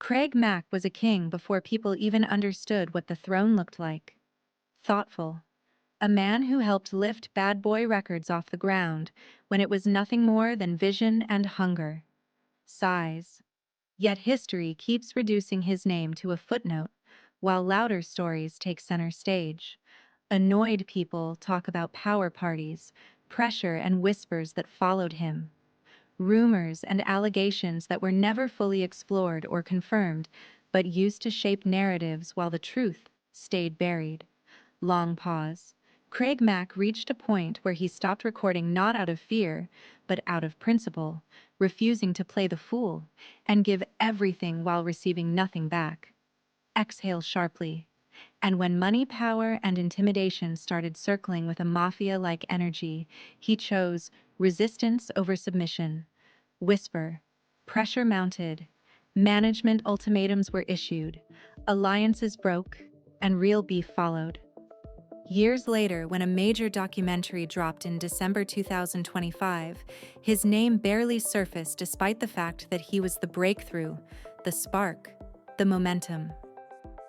Craig Mack was a king before people even understood what the throne looked like. Thoughtful. A man who helped lift Bad Boy Records off the ground when it was nothing more than vision and hunger. Size. Yet history keeps reducing his name to a footnote, while louder stories take center stage. Annoyed people talk about power parties, pressure and whispers that followed him. Rumors and allegations that were never fully explored or confirmed, but used to shape narratives while the truth stayed buried. Long pause. Craig Mack reached a point where he stopped recording not out of fear, but out of principle, refusing to play the fool and give everything while receiving nothing back. Exhale sharply. And when money, power, and intimidation started circling with a mafia-like energy, he chose resistance over submission. Whisper. Pressure mounted. Management ultimatums were issued. Alliances broke, and real beef followed. Years later, when a major documentary dropped in December 2025, his name barely surfaced despite the fact that he was the breakthrough, the spark, the momentum.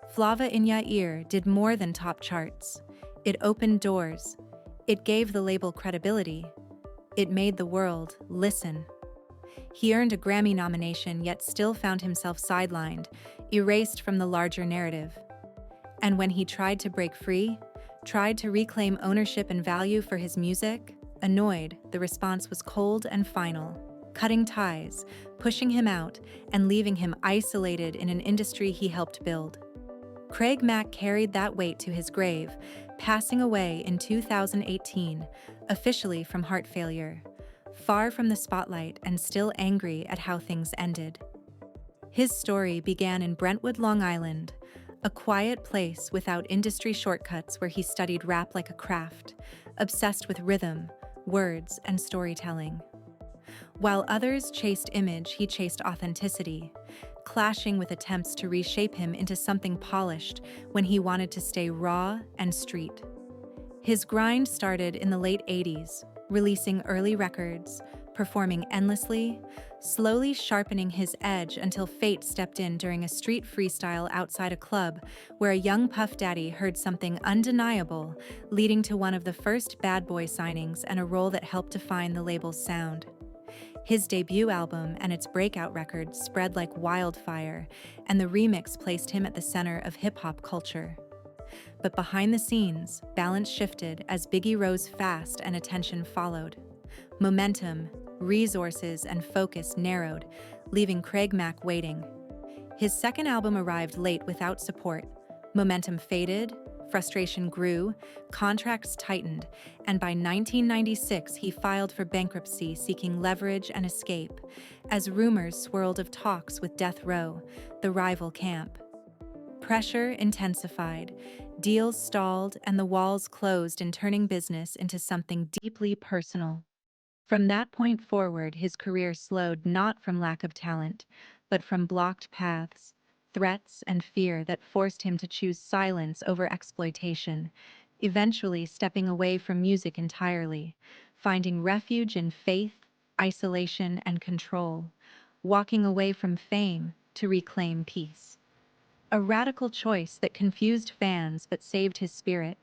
Flava In Ya Ear did more than top charts. It opened doors. It gave the label credibility. It made the world listen. He earned a Grammy nomination yet still found himself sidelined, erased from the larger narrative. And when he tried to break free, tried to reclaim ownership and value for his music, annoyed, the response was cold and final, cutting ties, pushing him out, and leaving him isolated in an industry he helped build. Craig Mack carried that weight to his grave, passing away in 2018, officially from heart failure, far from the spotlight and still angry at how things ended. His story began in Brentwood, Long Island, a quiet place without industry shortcuts where he studied rap like a craft, obsessed with rhythm, words, and storytelling. While others chased image, he chased authenticity, clashing with attempts to reshape him into something polished when he wanted to stay raw and street. His grind started in the late 80s, releasing early records, performing endlessly, slowly sharpening his edge until fate stepped in during a street freestyle outside a club where a young Puff Daddy heard something undeniable, leading to one of the first Bad Boy signings and a role that helped define the label's sound. His debut album and its breakout record spread like wildfire, and the remix placed him at the center of hip-hop culture. But behind the scenes, balance shifted as Biggie rose fast and attention followed. Momentum, resources, and focus narrowed, leaving Craig Mack waiting. His second album arrived late without support. Momentum faded, frustration grew, contracts tightened, and by 1996 he filed for bankruptcy seeking leverage and escape, as rumors swirled of talks with Death Row, the rival camp. Pressure intensified, deals stalled, and the walls closed in turning business into something deeply personal. From that point forward, his career slowed not from lack of talent, but from blocked paths, threats, and fear that forced him to choose silence over exploitation, eventually stepping away from music entirely, finding refuge in faith, isolation, and control, walking away from fame to reclaim peace. A radical choice that confused fans but saved his spirit.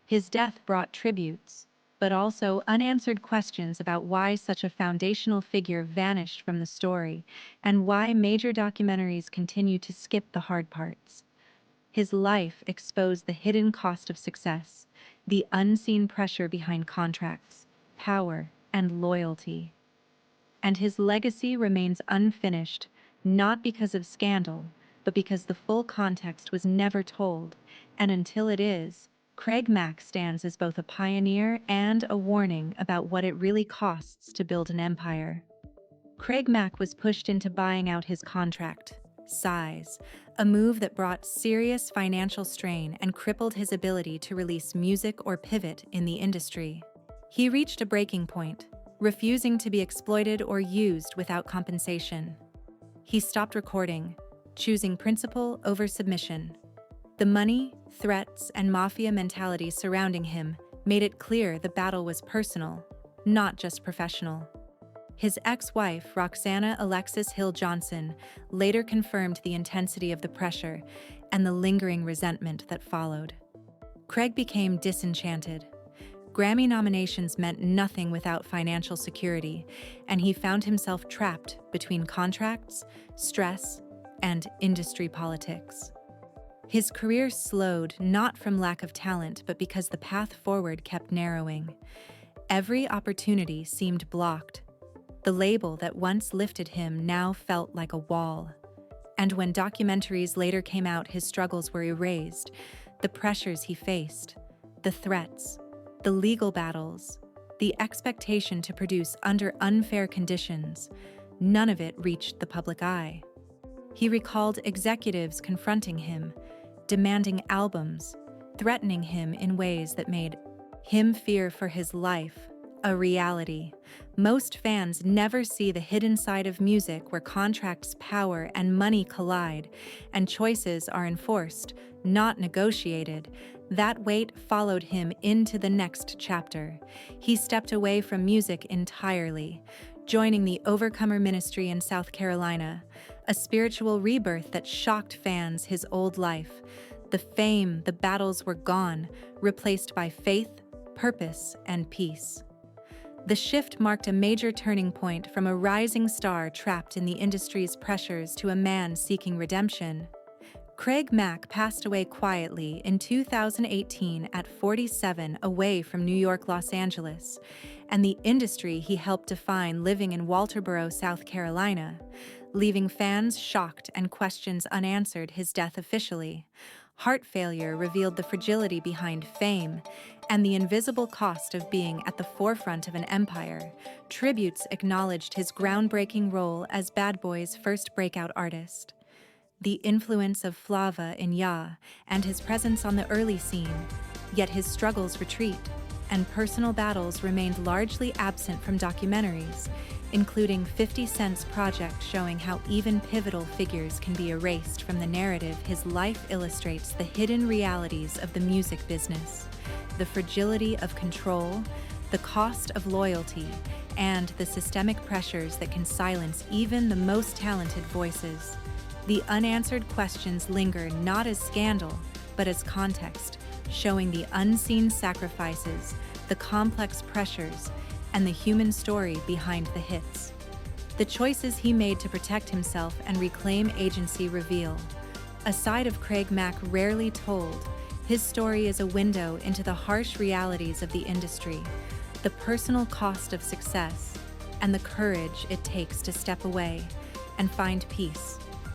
His death brought tributes, but also unanswered questions about why such a foundational figure vanished from the story, and why major documentaries continue to skip the hard parts. His life exposed the hidden cost of success, the unseen pressure behind contracts, power, and loyalty. And his legacy remains unfinished, not because of scandal, but because the full context was never told, and until it is, Craig Mack stands as both a pioneer and a warning about what it really costs to build an empire. Craig Mack was pushed into buying out his contract, Size, a move that brought serious financial strain and crippled his ability to release music or pivot in the industry. He reached a breaking point, refusing to be exploited or used without compensation. He stopped recording, choosing principle over submission. The money, threats, and mafia mentality surrounding him made it clear the battle was personal, not just professional. His ex-wife, Roxana Alexis Hill Johnson, later confirmed the intensity of the pressure and the lingering resentment that followed. Craig became disenchanted. Grammy nominations meant nothing without financial security, and he found himself trapped between contracts, stress, and industry politics. His career slowed not from lack of talent, but because the path forward kept narrowing. Every opportunity seemed blocked. The label that once lifted him now felt like a wall. And when documentaries later came out, his struggles were erased. The pressures he faced, the threats, the legal battles, the expectation to produce under unfair conditions, none of it reached the public eye. He recalled executives confronting him, demanding albums, threatening him in ways that made him fear for his life a reality. Most fans never see the hidden side of music, where contracts, power, and money collide, and choices are enforced, not negotiated. That weight followed him into the next chapter. He stepped away from music entirely, joining the Overcomer Ministry in South Carolina, a spiritual rebirth that shocked fans his old life. The fame, the battles were gone, replaced by faith, purpose, and peace. The shift marked a major turning point, from a rising star trapped in the industry's pressures to a man seeking redemption. Craig Mack passed away quietly in 2018 at 47, away from New York, Los Angeles, and the industry he helped define, living in Walterboro, South Carolina, leaving fans shocked and questions unanswered. His death officially. Heart failure revealed the fragility behind fame and the invisible cost of being at the forefront of an empire. Tributes acknowledged his groundbreaking role as Bad Boy's first breakout artist, the influence of Flava In Ya, and his presence on the early scene. Yet his struggles retreat, and personal battles remained largely absent from documentaries, including 50 Cent's project showing how even pivotal figures can be erased from the narrative. His life illustrates the hidden realities of the music business, the fragility of control, the cost of loyalty, and the systemic pressures that can silence even the most talented voices. The unanswered questions linger, not as scandal, but as context, showing the unseen sacrifices, the complex pressures, and the human story behind the hits. The choices he made to protect himself and reclaim agency reveal a side of Craig Mack rarely told. His story is a window into the harsh realities of the industry, the personal cost of success, and the courage it takes to step away and find peace.